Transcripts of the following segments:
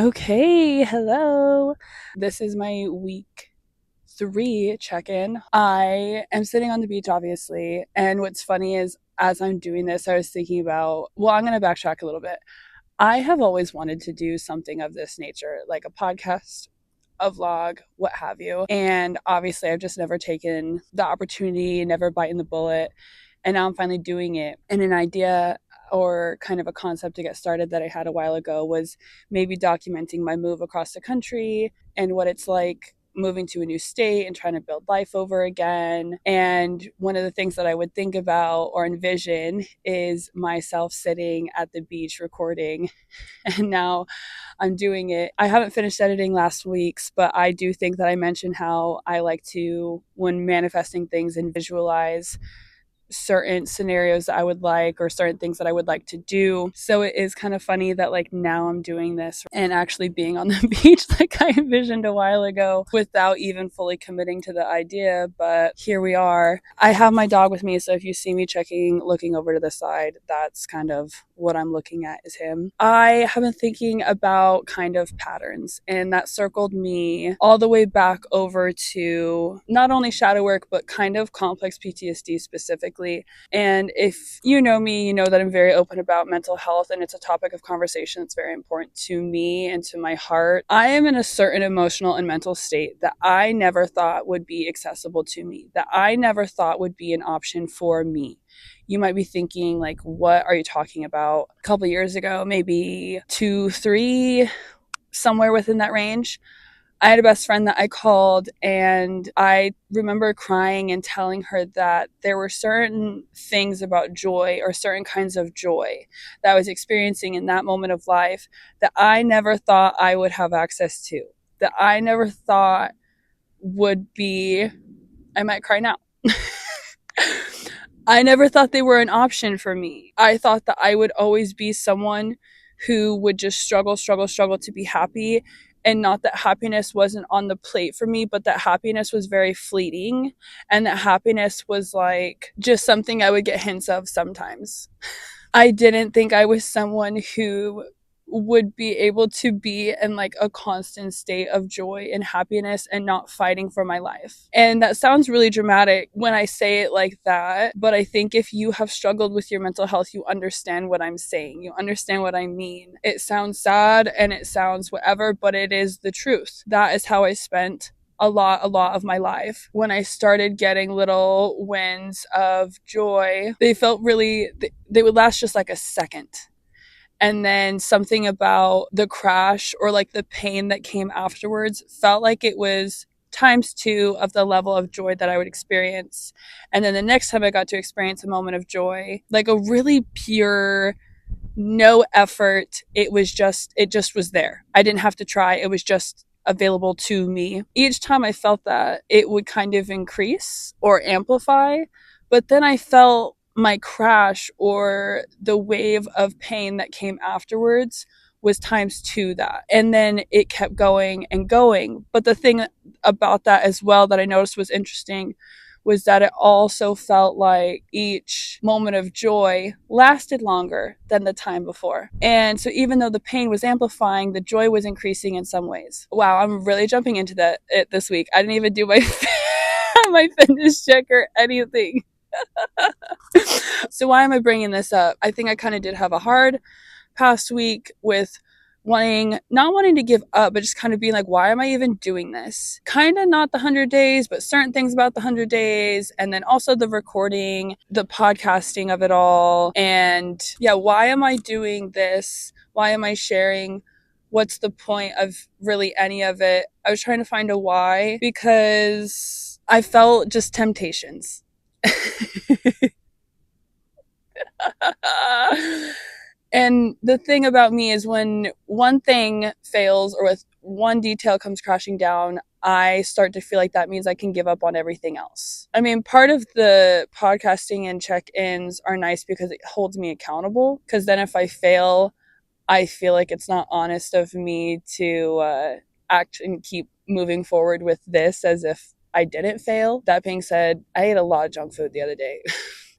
Okay, hello. This is my week 3 check-in. I am sitting on the beach, obviously, and what's funny is as I'm doing this, I was thinking about, well, I'm going to backtrack a little bit. I have always wanted to do something of this nature, like a podcast, a vlog, what have you. And obviously, I've just never taken the opportunity, never biting the bullet. And now I'm finally doing it. And an idea or kind of a concept to get started that I had a while ago was maybe documenting my move across the country and what it's like moving to a new state and trying to build life over again. And one of the things that I would think about or envision is myself sitting at the beach recording. And now I'm doing it. I haven't finished editing last week's, but I do think that I mentioned how I like to, when manifesting things, and visualize certain scenarios that I would like or certain things that I would like to do. So it is kind of funny that like now I'm doing this and actually being on the beach like I envisioned a while ago without even fully committing to the idea, but here we are. I have my dog with me, so if you see me looking over to the side, that's kind of what I'm looking at is him. I have been thinking about kind of patterns, and that circled me all the way back over to not only shadow work but kind of complex PTSD specifically. And if you know me, you know that I'm very open about mental health, and it's a topic of conversation that's very important to me and to my heart. I am in a certain emotional and mental state that I never thought would be accessible to me, that I never thought would be an option for me. You might be thinking, like, what are you talking about? A couple years ago, maybe 2, 3, somewhere within that range, I had a best friend that I called, and I remember crying and telling her that there were certain things about joy or certain kinds of joy that I was experiencing in that moment of life that I never thought I would have access to, that I never thought would be, I might cry now. I never thought they were an option for me. I thought that I would always be someone who would just struggle to be happy, and not that happiness wasn't on the plate for me, but that happiness was very fleeting, and that happiness was like just something I would get hints of sometimes. I didn't think I was someone who would be able to be in like a constant state of joy and happiness and not fighting for my life. And that sounds really dramatic when I say it like that, but I think if you have struggled with your mental health, you understand what I'm saying. You understand what I mean. It sounds sad and it sounds whatever, but it is the truth. That is how I spent a lot of my life. When I started getting little wins of joy, they felt really, they would last just like a second. And then something about the crash or like the pain that came afterwards felt like it was times 2 of the level of joy that I would experience. And then the next time I got to experience a moment of joy, like a really pure, no effort, it just was there. I didn't have to try. It was just available to me. Each time I felt that, it would kind of increase or amplify, but then I felt my crash or the wave of pain that came afterwards was times 2 that. And then it kept going and going. But the thing about that as well that I noticed was interesting was that it also felt like each moment of joy lasted longer than the time before. And so even though the pain was amplifying, the joy was increasing in some ways. Wow, I'm really jumping into it this week. I didn't even do my my fitness check or anything. So why am I bringing this up? I think I kind of did have a hard past week with not wanting to give up, but just kind of being like, why am I even doing this? Kind of not the 100 days, but certain things about the 100 days. And then also the recording, the podcasting of it all. And yeah, why am I doing this? Why am I sharing? What's the point of really any of it? I was trying to find a why because I felt just temptations. And the thing about me is when one thing fails or with one detail comes crashing down, I start to feel like that means I can give up on everything else. I mean, part of the podcasting and check-ins are nice because it holds me accountable. Because then if I fail, I feel like it's not honest of me to act and keep moving forward with this as if I didn't fail. That being said, I ate a lot of junk food the other day.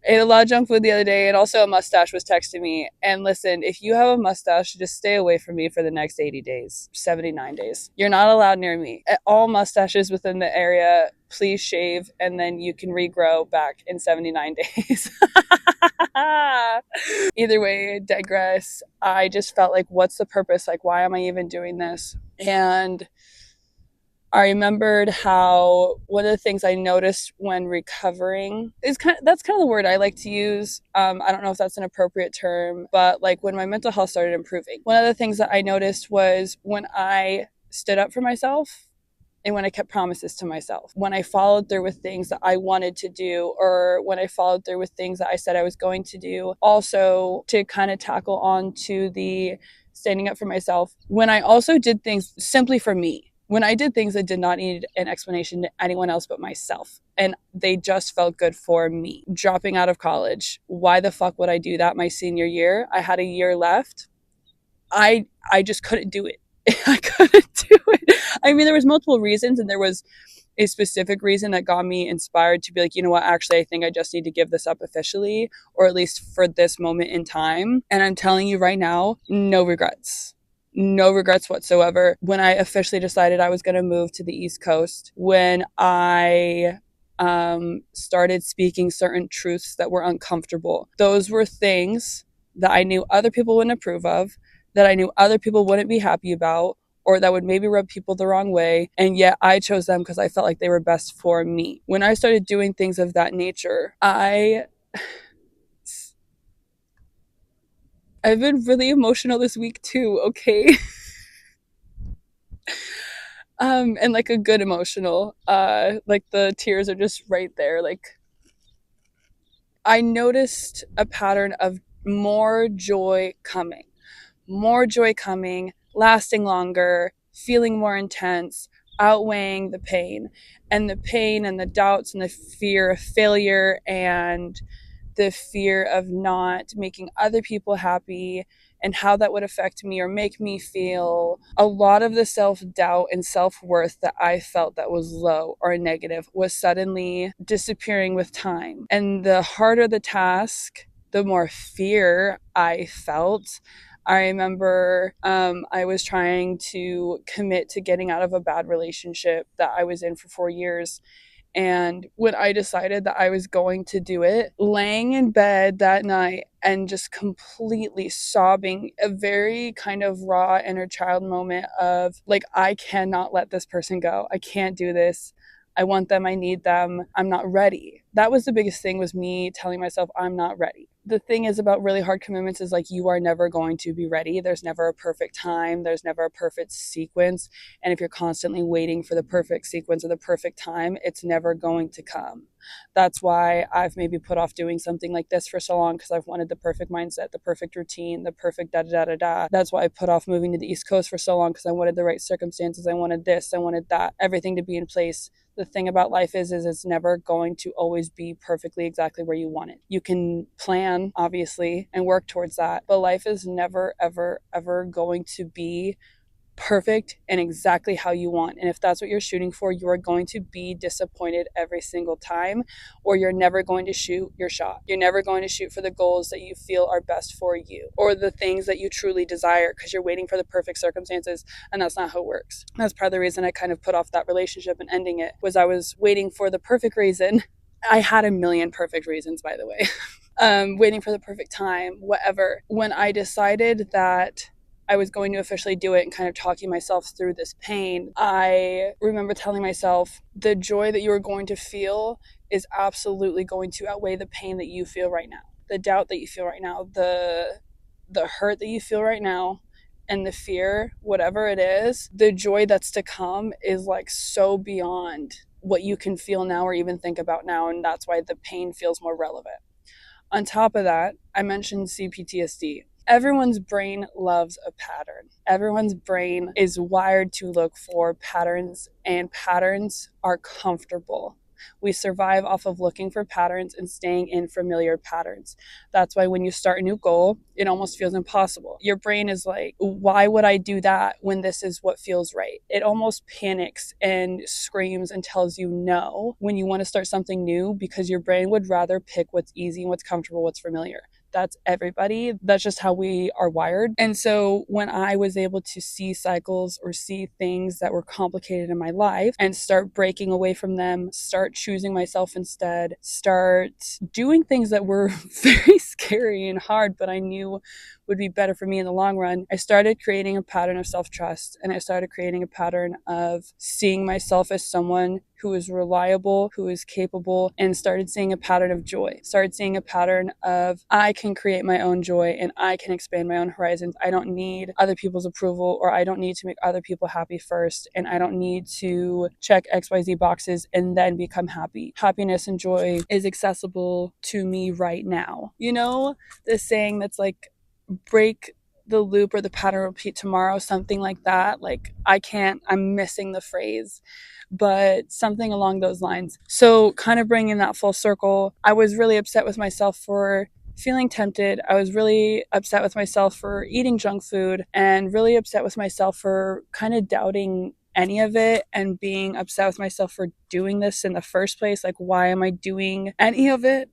ate a lot of junk food the other day, and also a mustache was texting me. And listen, if you have a mustache, just stay away from me for the next 80 days, 79 days. You're not allowed near me. All mustaches within the area, please shave, and then you can regrow back in 79 days. Either way, digress. I just felt like, what's the purpose? Like, why am I even doing this? And I remembered how one of the things I noticed when recovering is that's kind of the word I like to use. I don't know if that's an appropriate term, but like when my mental health started improving, one of the things that I noticed was when I stood up for myself and when I kept promises to myself, when I followed through with things that I wanted to do, or when I followed through with things that I said I was going to do. Also, to kind of tackle on to the standing up for myself, when I also did things simply for me, when I did things that did not need an explanation to anyone else but myself, and they just felt good for me. Dropping out of college, why the fuck would I do that my senior year? I had a year left. I just couldn't do it. I couldn't do it. I mean, there was multiple reasons, and there was a specific reason that got me inspired to be like, you know what, actually, I think I just need to give this up officially, or at least for this moment in time. And I'm telling you right now, no regrets. No regrets whatsoever. When I officially decided I was going to move to the East Coast, when I started speaking certain truths that were uncomfortable, those were things that I knew other people wouldn't approve of, that I knew other people wouldn't be happy about, or that would maybe rub people the wrong way. And yet I chose them because I felt like they were best for me. When I started doing things of that nature, I've been really emotional this week too, okay? And like a good emotional. Like the tears are just right there. Like I noticed a pattern of more joy coming, lasting longer, feeling more intense, outweighing the pain. And the pain and the doubts and the fear of failure and the fear of not making other people happy and how that would affect me or make me feel. A lot of the self-doubt and self-worth that I felt that was low or negative was suddenly disappearing with time. And the harder the task, the more fear I felt. I remember I was trying to commit to getting out of a bad relationship that I was in for 4 years. And when I decided that I was going to do it, laying in bed that night and just completely sobbing, a very kind of raw inner child moment of like, I cannot let this person go. I can't do this. I want them. I need them. I'm not ready. That was the biggest thing, was me telling myself I'm not ready. The thing is about really hard commitments is like, you are never going to be ready. There's never a perfect time. There's never a perfect sequence. And if you're constantly waiting for the perfect sequence or the perfect time, it's never going to come. That's why I've maybe put off doing something like this for so long, because I've wanted the perfect mindset, the perfect routine, the perfect da da da da. That's why I put off moving to the East Coast for so long, because I wanted the right circumstances. I wanted this, I wanted that, everything to be in place. The thing about life is it's never going to always be perfectly exactly where you want it. You can plan, obviously, and work towards that, but life is never, ever, ever going to be perfect and exactly how you want. And if that's what you're shooting for, you are going to be disappointed every single time, or you're never going to shoot your shot. You're never going to shoot for the goals that you feel are best for you, or the things that you truly desire, because you're waiting for the perfect circumstances, and that's not how it works. That's part of the reason I kind of put off that relationship and ending it, was I was waiting for the perfect reason. I had a million perfect reasons, by the way. Waiting for the perfect time, whatever. When I decided that I was going to officially do it and kind of talking myself through this pain, I remember telling myself, the joy that you are going to feel is absolutely going to outweigh the pain that you feel right now, the doubt that you feel right now, the hurt that you feel right now, and the fear, whatever it is. The joy that's to come is like so beyond what you can feel now or even think about now, and that's why the pain feels more relevant. On top of that, I mentioned CPTSD. Everyone's brain loves a pattern. Everyone's brain is wired to look for patterns, and patterns are comfortable. We survive off of looking for patterns and staying in familiar patterns. That's why when you start a new goal, it almost feels impossible. Your brain is like, why would I do that when this is what feels right? It almost panics and screams and tells you no when you want to start something new, because your brain would rather pick what's easy and what's comfortable, what's familiar. That's everybody. That's just how we are wired. And so when I was able to see cycles or see things that were complicated in my life and start breaking away from them, start choosing myself instead, start doing things that were very scary and hard, but I knew would be better for me in the long run, I started creating a pattern of self-trust, and I started creating a pattern of seeing myself as someone who is reliable, who is capable, and started seeing a pattern of joy. Started seeing a pattern of I can create my own joy and I can expand my own horizons. I don't need other people's approval, or I don't need to make other people happy first, and I don't need to check XYZ boxes and then become happy. Happiness and joy is accessible to me right now. You know, this saying that's like, break the loop or the pattern repeat tomorrow, something like that. Like, I'm missing the phrase, but something along those lines. So kind of bringing that full circle, I was really upset with myself for feeling tempted. I was really upset with myself for eating junk food, and really upset with myself for kind of doubting any of it, and being upset with myself for doing this in the first place. Like, why am I doing any of it?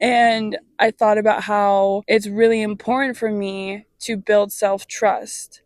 And I thought about how it's really important for me to build self-trust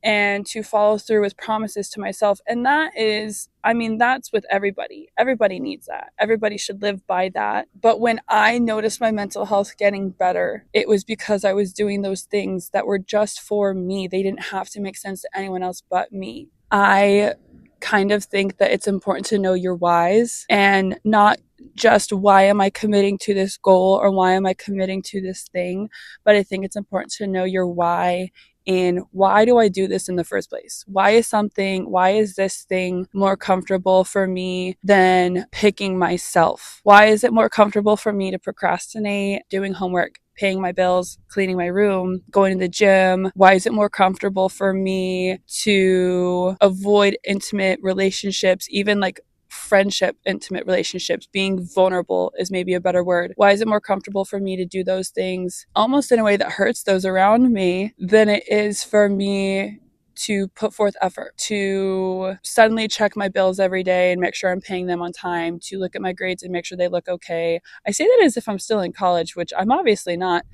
and to follow through with promises to myself. And that is, I mean, that's with everybody. Everybody needs that. Everybody should live by that. But when I noticed my mental health getting better, it was because I was doing those things that were just for me. They didn't have to make sense to anyone else but me. I kind of think that it's important to know your whys, and not just why am I committing to this goal or why am I committing to this thing, but I think it's important to know your why. And why do I do this in the first place? Why is this thing more comfortable for me than picking myself? Why is it more comfortable for me to procrastinate doing homework, paying my bills, cleaning my room, going to the gym? Why is it more comfortable for me to avoid intimate relationships, even like friendship, intimate relationships? Being vulnerable is maybe a better word. Why is it more comfortable for me to do those things almost in a way that hurts those around me than it is for me to put forth effort, to suddenly check my bills every day and make sure I'm paying them on time, to look at my grades and make sure they look okay? I say that as if I'm still in college, which I'm obviously not.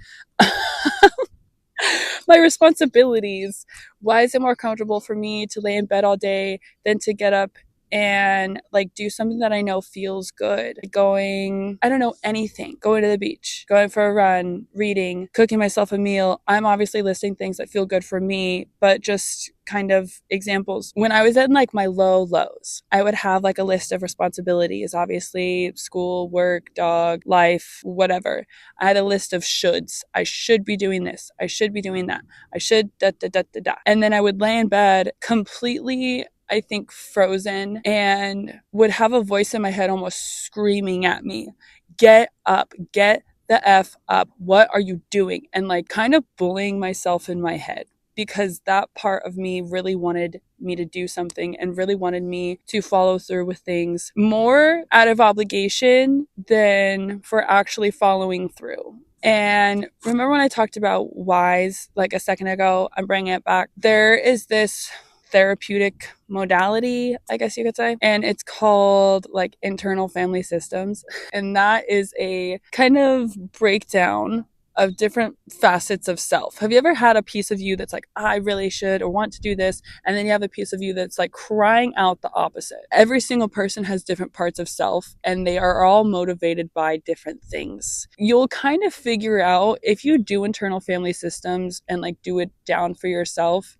My responsibilities. Why is it more comfortable for me to lay in bed all day than to get up and like do something that I know feels good? Going, I don't know, anything. Going to the beach, going for a run, reading, cooking myself a meal. I'm obviously listing things that feel good for me, but just kind of examples. When I was in like my lows, I would have like a list of responsibilities, obviously school, work, dog, life, whatever. I had a list of shoulds. I should be doing this. I should be doing that. I should da da da da da. And then I would lay in bed completely, I think, frozen, and would have a voice in my head almost screaming at me, get up, get the F up. What are you doing? And like kind of bullying myself in my head, because that part of me really wanted me to do something and really wanted me to follow through with things more out of obligation than for actually following through. And remember when I talked about whys like a second ago? I'm bringing it back. There is this therapeutic modality, I guess you could say, and it's called like internal family systems. And that is a kind of breakdown of different facets of self. Have you ever had a piece of you that's like, I really should or want to do this, and then you have a piece of you that's like crying out the opposite? Every single person has different parts of self, and they are all motivated by different things. You'll kind of figure out if you do internal family systems and like do it down for yourself.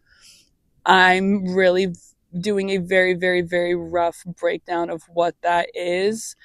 I'm really doing a very, very, very rough breakdown of what that is.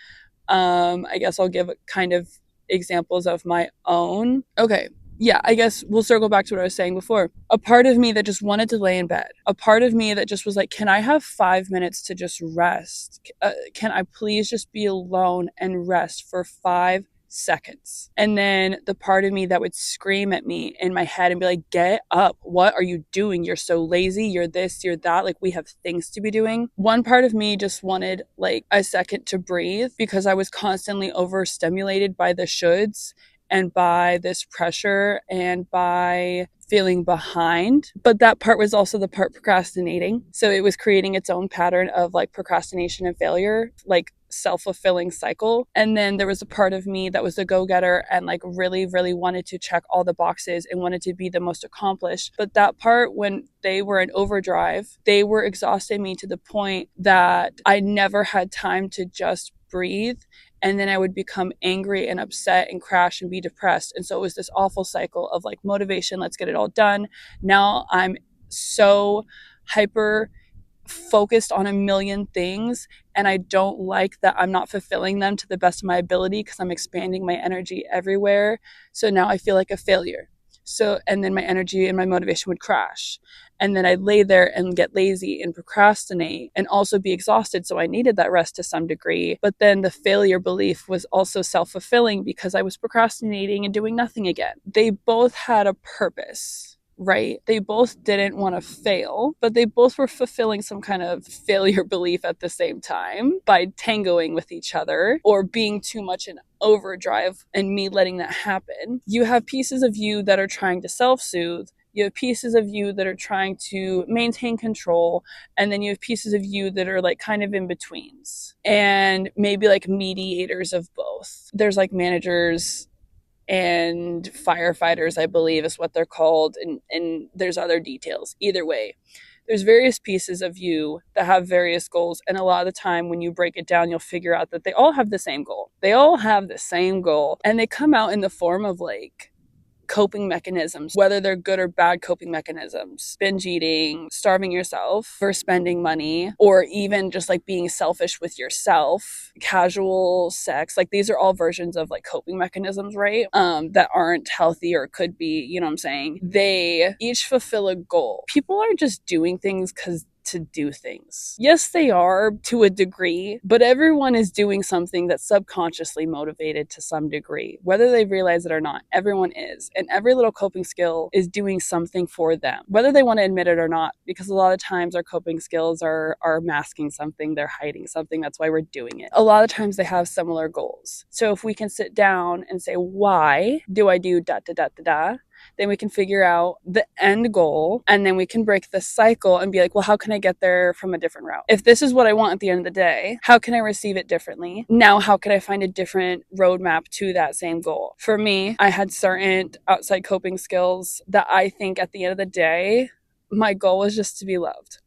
I guess I'll give kind of examples of my own. Okay. Yeah, I guess we'll circle back to what I was saying before. A part of me that just wanted to lay in bed. A part of me that just was like, can I have 5 minutes to just rest? Can I please just be alone and rest for 5 seconds. And then the part of me that would scream at me in my head and be like, get up. What are you doing? You're so lazy. You're this, you're that. Like, we have things to be doing. One part of me just wanted like a second to breathe because I was constantly overstimulated by the shoulds and by this pressure and by feeling behind. But that part was also the part procrastinating. So it was creating its own pattern of like procrastination and failure, like self-fulfilling cycle. And then there was a part of me that was a go-getter and like really, really wanted to check all the boxes and wanted to be the most accomplished. But that part, when they were in overdrive, they were exhausting me to the point that I never had time to just breathe. And then I would become angry and upset and crash and be depressed. And so it was this awful cycle of like motivation, let's get it all done. Now I'm so hyper focused on a million things, and I don't like that I'm not fulfilling them to the best of my ability because I'm expanding my energy everywhere. So now I feel like a failure. So, and then my energy and my motivation would crash. And then I'd lay there and get lazy and procrastinate and also be exhausted. So I needed that rest to some degree. But then the failure belief was also self-fulfilling because I was procrastinating and doing nothing again. They both had a purpose. Right? They both didn't want to fail, but they both were fulfilling some kind of failure belief at the same time by tangoing with each other or being too much in overdrive and me letting that happen. You have pieces of you that are trying to self-soothe. You have pieces of you that are trying to maintain control. And then you have pieces of you that are like kind of in betweens and maybe like mediators of both. There's like managers and firefighters, I believe is what they're called. And there's other details. Either way, there's various pieces of you that have various goals. And a lot of the time when you break it down, you'll figure out that they all have the same goal. They all have the same goal. And they come out in the form of like coping mechanisms, whether they're good or bad coping mechanisms, binge eating, starving yourself for spending money, or even just like being selfish with yourself, casual sex. Like these are all versions of like coping mechanisms, right? That aren't healthy or could be, you know what I'm saying? They each fulfill a goal. People are just doing things because to do things. Yes, they are to a degree, but everyone is doing something that's subconsciously motivated to some degree. Whether they realize it or not, everyone is. And every little coping skill is doing something for them, whether they want to admit it or not, because a lot of times our coping skills are masking something, they're hiding something. That's why we're doing it. A lot of times they have similar goals. So if we can sit down and say, why do I do da da da da da? Then we can figure out the end goal, and then we can break the cycle and be like, well, how can I get there from a different route? If this is what I want at the end of the day, how can I receive it differently? Now, how can I find a different roadmap to that same goal? For me, I had certain outside coping skills that I think at the end of the day, my goal was just to be loved.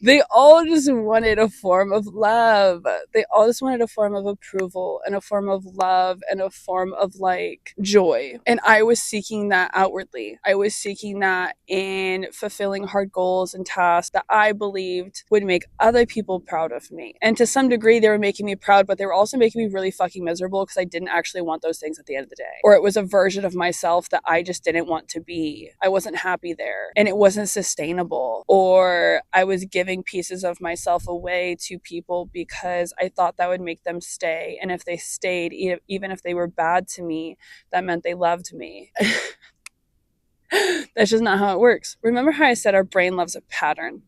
They all just wanted a form of love. They all just wanted a form of approval and a form of love and a form of like joy. And I was seeking that outwardly. I was seeking that in fulfilling hard goals and tasks that I believed would make other people proud of me. And to some degree, they were making me proud, but they were also making me really fucking miserable because I didn't actually want those things at the end of the day. Or it was a version of myself that I just didn't want to be. I wasn't happy there and it wasn't sustainable. Or I was giving pieces of myself away to people because I thought that would make them stay. And if they stayed, even if they were bad to me, that meant they loved me. That's just not how it works. Remember how I said our brain loves a pattern?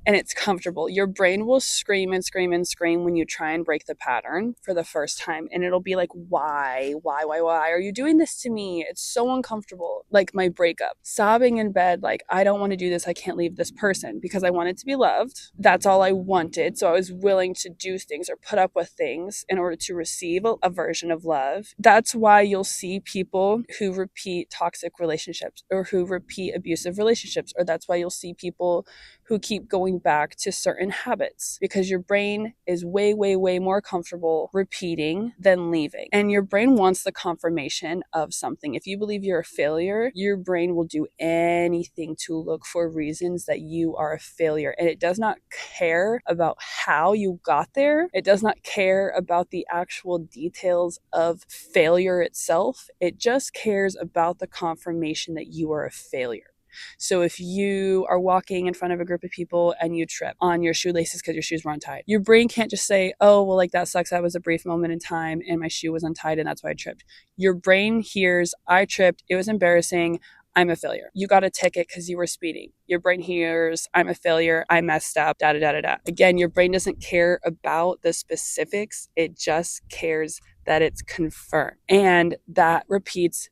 And it's comfortable. Your brain will scream and scream and scream when you try and break the pattern for the first time. And it'll be like, why are you doing this to me? It's so uncomfortable. Like my breakup, sobbing in bed, like, I don't want to do this. I can't leave this person because I wanted to be loved. That's all I wanted. So I was willing to do things or put up with things in order to receive a version of love. That's why you'll see people who repeat toxic relationships or who repeat abusive relationships. Or that's why you'll see people who keep going back to certain habits because your brain is way, way, way more comfortable repeating than leaving. And your brain wants the confirmation of something. If you believe you're a failure, your brain will do anything to look for reasons that you are a failure. And it does not care about how you got there. It does not care about the actual details of failure itself. It just cares about the confirmation that you are a failure. So if you are walking in front of a group of people and you trip on your shoelaces because your shoes were untied, your brain can't just say, oh, well, like that sucks. That was a brief moment in time and my shoe was untied and that's why I tripped. Your brain hears, I tripped. It was embarrassing. I'm a failure. You got a ticket because you were speeding. Your brain hears, I'm a failure. I messed up, da da da da da. Again, your brain doesn't care about the specifics. It just cares that it's confirmed. And that repeats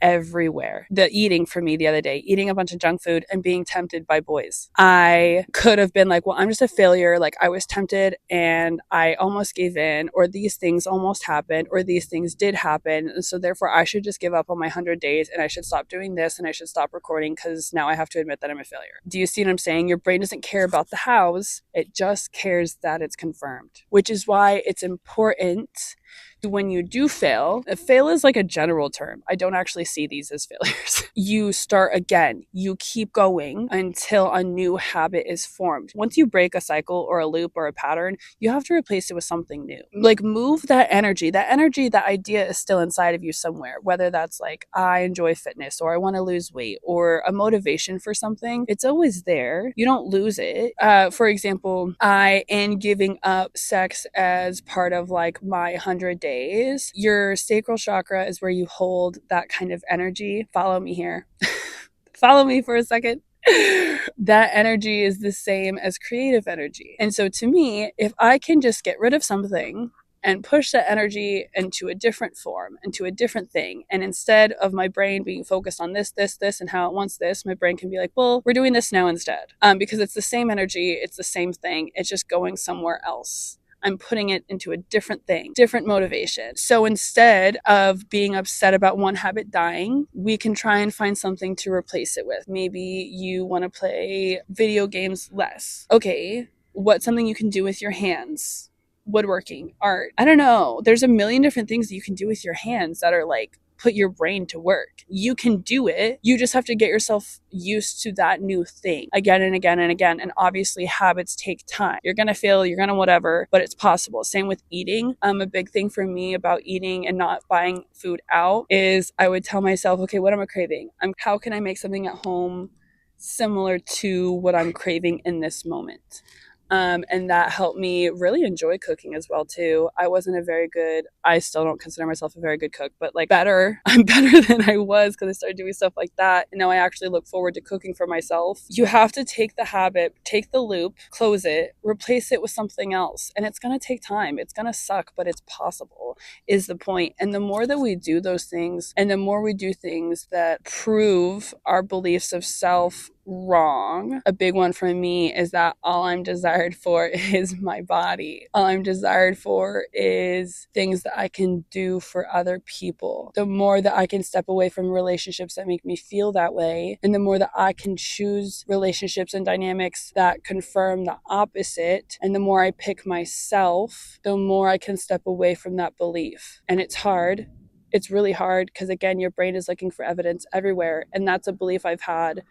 everywhere. The eating for me the other day, eating a bunch of junk food and being tempted by boys. I could have been like, well, I'm just a failure. Like I was tempted and I almost gave in, or these things almost happened, or these things did happen. And so therefore I should just give up on my 100 days and I should stop doing this and I should stop recording because now I have to admit that I'm a failure. Do you see what I'm saying? Your brain doesn't care about the hows. It just cares that it's confirmed, which is why it's important when you do fail. A fail is like a general term. I don't actually see these as failures. You start again. You keep going until a new habit is formed. Once you break a cycle or a loop or a pattern, you have to replace it with something new. Like move that energy. That idea is still inside of you somewhere, whether that's like, I enjoy fitness or I want to lose weight or a motivation for something. It's always there. You don't lose it. For example, I am giving up sex as part of like my 100 days. Your sacral chakra is where you hold that kind of energy. Follow me here. Follow me for a second. That energy is the same as creative energy. And so to me, if I can just get rid of something and push that energy into a different form, into a different thing, and instead of my brain being focused on this, and how it wants this, my brain can be like, well, we're doing this now instead. Because it's the same energy, it's the same thing, it's just going somewhere else. I'm putting it into a different thing, different motivation. So instead of being upset about one habit dying, we can try and find something to replace it with. Maybe you want to play video games less. Okay, what's something you can do with your hands? Woodworking, art. I don't know. There's a million different things that you can do with your hands that are like, put your brain to work. You can do it. You just have to get yourself used to that new thing again and again and again. And obviously habits take time. You're going to fail, you're going to whatever, but it's possible. Same with eating. A big thing for me about eating and not buying food out is I would tell myself, okay, what am I craving? How can I make something at home similar to what I'm craving in this moment? And that helped me really enjoy cooking as well too. I still don't consider myself a very good cook, but like I'm better than I was because I started doing stuff like that. And now I actually look forward to cooking for myself. You have to take the habit, take the loop, close it, replace it with something else. And it's going to take time. It's going to suck, but it's possible is the point. And the more that we do those things and the more we do things that prove our beliefs of self wrong. A big one for me is that all I'm desired for is my body. All I'm desired for is things that I can do for other people. The more that I can step away from relationships that make me feel that way, and the more that I can choose relationships and dynamics that confirm the opposite, and the more I pick myself, the more I can step away from that belief. And it's hard. It's really hard because, again, your brain is looking for evidence everywhere. And that's a belief I've had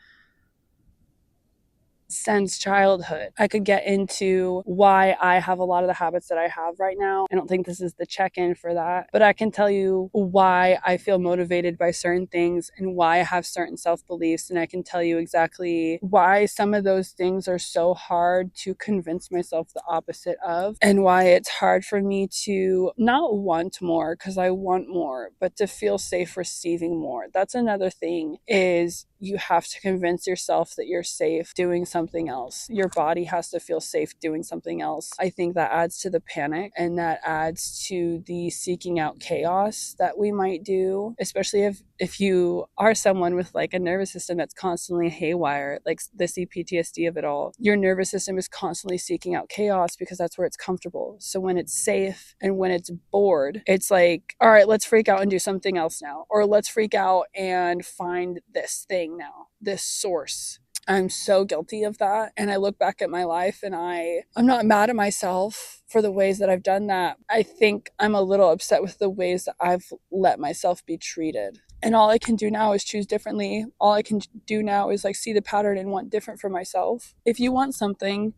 since childhood. I could get into why I have a lot of the habits that I have right now. I don't think this is the check-in for that, but I can tell you why I feel motivated by certain things and why I have certain self-beliefs, and I can tell you exactly why some of those things are so hard to convince myself the opposite of, and why it's hard for me to not want more, because I want more, but to feel safe receiving more. That's another thing, is you have to convince yourself that you're safe doing something else. Your body has to feel safe doing something else. I think that adds to the panic, and that adds to the seeking out chaos that we might do, especially if you are someone with like a nervous system that's constantly haywire, like the CPTSD of it all. Your nervous system is constantly seeking out chaos because that's where it's comfortable. So when it's safe and when it's bored, it's like, all right, let's freak out and do something else now, or let's freak out and find this thing now, this source. I'm so guilty of that. And I look back at my life and I'm not mad at myself for the ways that I've done that. I think I'm a little upset with the ways that I've let myself be treated. And all I can do now is choose differently. All I can do now is like see the pattern and want different for myself. If you want something,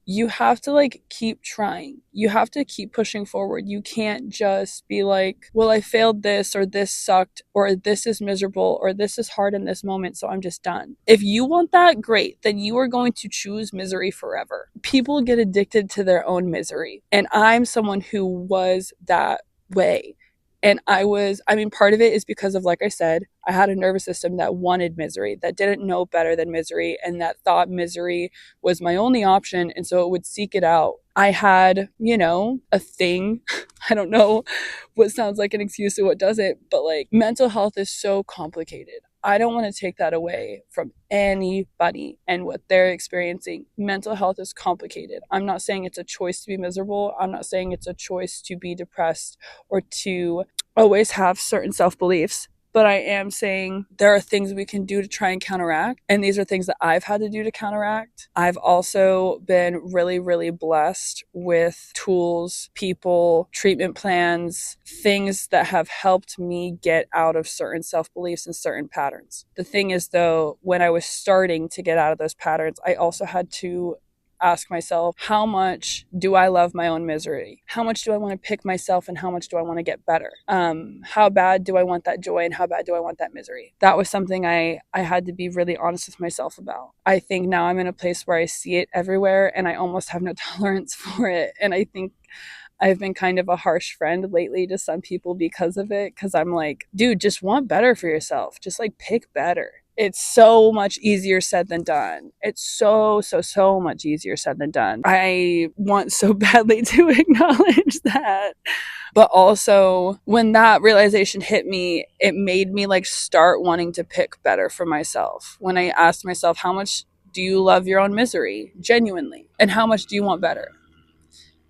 you have to like keep trying. You have to keep pushing forward. You can't just be like, well, I failed this, or this sucked, or this is miserable, or this is hard in this moment, so I'm just done. If you want that, great. Then you are going to choose misery forever. People get addicted to their own misery. And I'm someone who was that way. And part of it is because of, like I said, I had a nervous system that wanted misery, that didn't know better than misery, and that thought misery was my only option. And so it would seek it out. I had, a thing. I don't know what sounds like an excuse or what doesn't, but like mental health is so complicated. I don't want to take that away from anybody and what they're experiencing. Mental health is complicated. I'm not saying it's a choice to be miserable. I'm not saying it's a choice to be depressed or to always have certain self-beliefs. But I am saying there are things we can do to try and counteract. And these are things that I've had to do to counteract. I've also been really, really blessed with tools, people, treatment plans, things that have helped me get out of certain self-beliefs and certain patterns. The thing is, though, when I was starting to get out of those patterns, I also had to ask myself, how much do I love my own misery? How much do I want to pick myself, and how much do I want to get better? How bad do I want that joy, and how bad do I want that misery? That was something I had to be really honest with myself about. I think now I'm in a place where I see it everywhere and I almost have no tolerance for it. And I think I've been kind of a harsh friend lately to some people because of it, because I'm like, dude, just want better for yourself. Just like pick better. It's so much easier said than done. It's so much easier said than done. I want so badly to acknowledge that. But also, when that realization hit me, it made me like start wanting to pick better for myself. When I asked myself, how much do you love your own misery genuinely? And how much do you want better?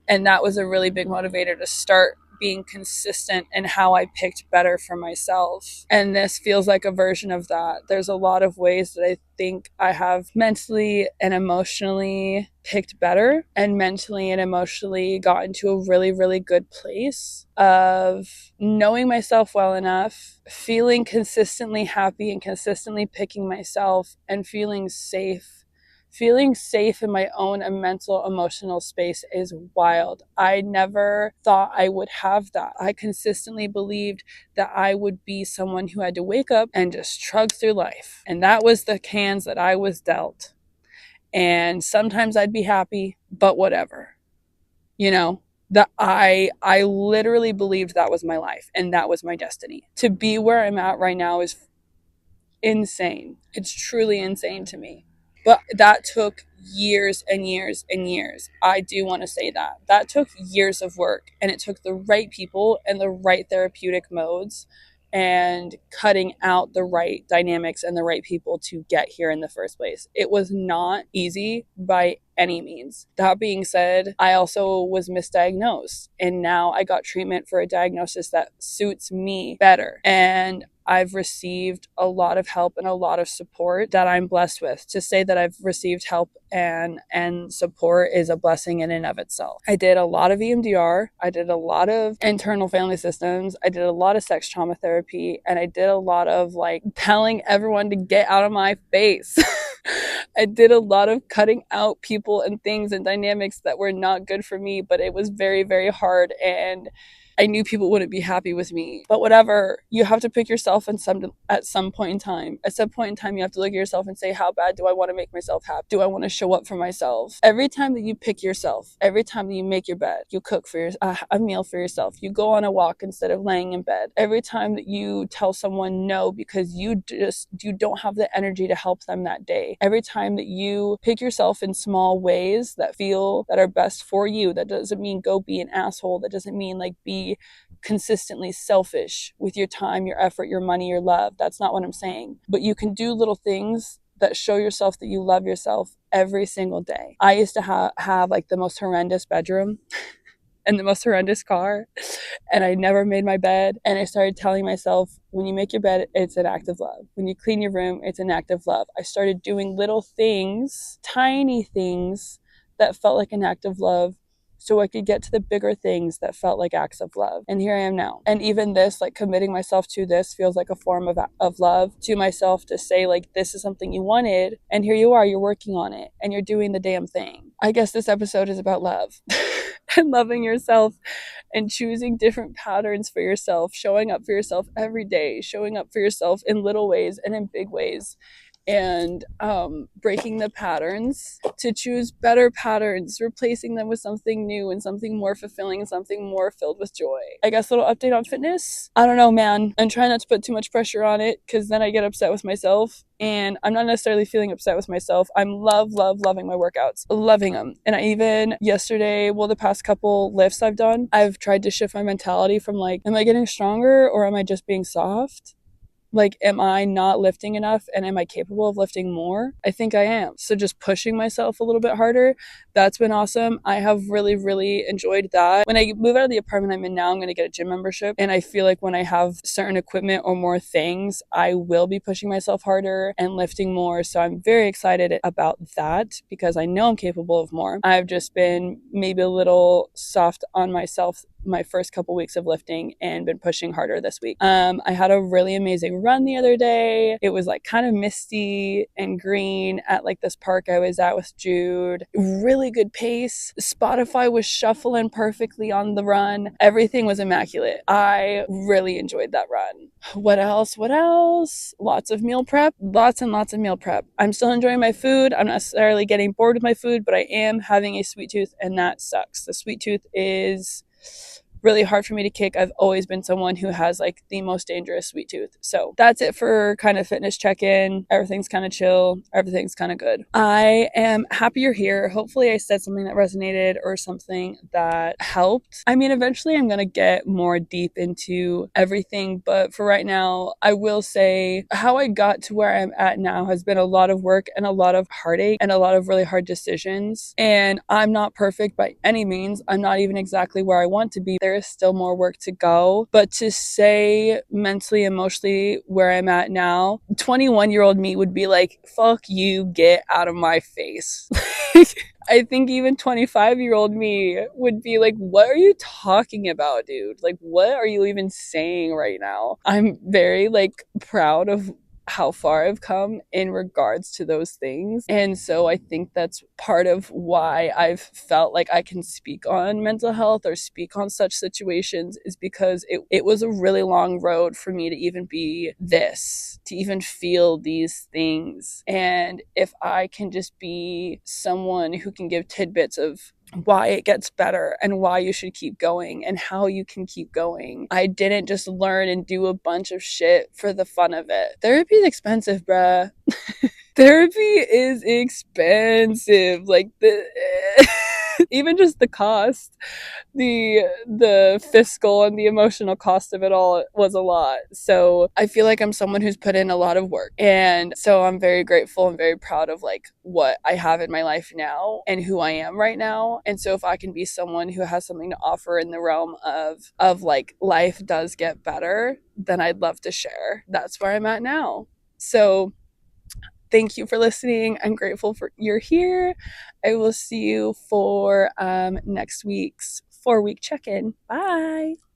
And that was a really big motivator to start being consistent in how I picked better for myself. And this feels like a version of that. There's a lot of ways that I think I have mentally and emotionally picked better, and mentally and emotionally gotten to a really, really good place of knowing myself well enough, feeling consistently happy and consistently picking myself, and feeling safe. Feeling safe in my own mental, emotional space is wild. I never thought I would have that. I consistently believed that I would be someone who had to wake up and just chug through life. And that was the hands that I was dealt. And sometimes I'd be happy, but whatever. That I literally believed that was my life and that was my destiny. To be where I'm at right now is insane. It's truly insane to me. But that took years and years and years. I do want to say that. That took years of work, and it took the right people and the right therapeutic modes and cutting out the right dynamics and the right people to get here in the first place. It was not easy by any means. That being said, I also was misdiagnosed, and now I got treatment for a diagnosis that suits me better. And I've received a lot of help and a lot of support that I'm blessed with. To say that I've received help and support is a blessing in and of itself. I did a lot of EMDR. I did a lot of internal family systems. I did a lot of sex trauma therapy, and I did a lot of like telling everyone to get out of my face. I did a lot of cutting out people and things and dynamics that were not good for me, but it was very, very hard, and I knew people wouldn't be happy with me. But whatever, you have to pick yourself at some point in time. At some point in time, you have to look at yourself and say, how bad do I want to make myself happy? Do I want to show up for myself? Every time that you pick yourself, every time that you make your bed, you cook for a meal for yourself, you go on a walk instead of laying in bed. Every time that you tell someone no because you don't have the energy to help them that day. Every time that you pick yourself in small ways that are best for you. That doesn't mean go be an asshole. That doesn't mean like be consistently selfish with your time, your effort, your money, your love. That's not what I'm saying. But you can do little things that show yourself that you love yourself every single day. I used to have like the most horrendous bedroom and the most horrendous car, and I never made my bed. And I started telling myself, when you make your bed, it's an act of love. When you clean your room, it's an act of love. I started doing little things, tiny things that felt like an act of love, so I could get to the bigger things that felt like acts of love. And here I am now. And even this, like committing myself to this, feels like a form of love to myself, to say like, this is something you wanted, and here you are, you're working on it, and you're doing the damn thing. I guess this episode is about love and loving yourself and choosing different patterns for yourself, showing up for yourself every day, showing up for yourself in little ways and in big ways, and breaking the patterns to choose better patterns, replacing them with something new and something more fulfilling and something more filled with joy. I guess a little update on fitness. I don't know, man. I'm trying not to put too much pressure on it because then I get upset with myself. And I'm not necessarily feeling upset with myself. I'm loving my workouts, loving them. And I even yesterday, well, the past couple lifts I've done, I've tried to shift my mentality from like, am I getting stronger or am I just being soft? Like, am I not lifting enough and am I capable of lifting more? I think I am. So just pushing myself a little bit harder, that's been awesome. I have really enjoyed that. When I move out of the apartment I'm in now, I'm going to get a gym membership. And I feel like when I have certain equipment or more things, I will be pushing myself harder and lifting more. So I'm very excited about that because I know I'm capable of more. I've just been maybe a little soft on myself my first couple weeks of lifting and been pushing harder this week. I had a really amazing run the other day. It was like kind of misty and green at like this park I was at with Jude. Really good pace. Spotify was shuffling perfectly on the run. Everything was immaculate. I really enjoyed that run. What else? Lots of meal prep. Lots and lots of meal prep. I'm still enjoying my food. I'm not necessarily getting bored with my food, but I am having a sweet tooth and that sucks. The sweet tooth is really hard for me to kick. I've always been someone who has like the most dangerous sweet tooth. So that's it for kind of fitness check-in. Everything's kind of chill. Everything's kind of good. I am happy you're here. Hopefully I said something that resonated or something that helped. I mean, eventually I'm going to get more deep into everything, but for right now, I will say how I got to where I'm at now has been a lot of work and a lot of heartache and a lot of really hard decisions. And I'm not perfect by any means. I'm not even exactly where I want to be. There is still more work to go. But to say mentally, emotionally where I'm at now, 21-year-old me would be like, fuck you, get out of my face. I think even 25-year-old me would be like, what are you talking about, dude? Like, what are you even saying right now? I'm very like proud of how far I've come in regards to those things. And so I think that's part of why I've felt like I can speak on mental health or speak on such situations is because it was a really long road for me to even be this, to even feel these things. And if I can just be someone who can give tidbits of why it gets better and why you should keep going and how you can keep going. I didn't just learn and do a bunch of shit for the fun of it. Therapy is expensive, bruh. Therapy is expensive. Like the even just the cost, the fiscal and the emotional cost of it all was a lot. So I feel like I'm someone who's put in a lot of work. And so I'm very grateful and very proud of like what I have in my life now and who I am right now. And so if I can be someone who has something to offer in the realm of like life does get better, then I'd love to share. That's where I'm at now. So thank you for listening. I'm grateful for you're here. I will see you for next week's 4-week check-in. Bye.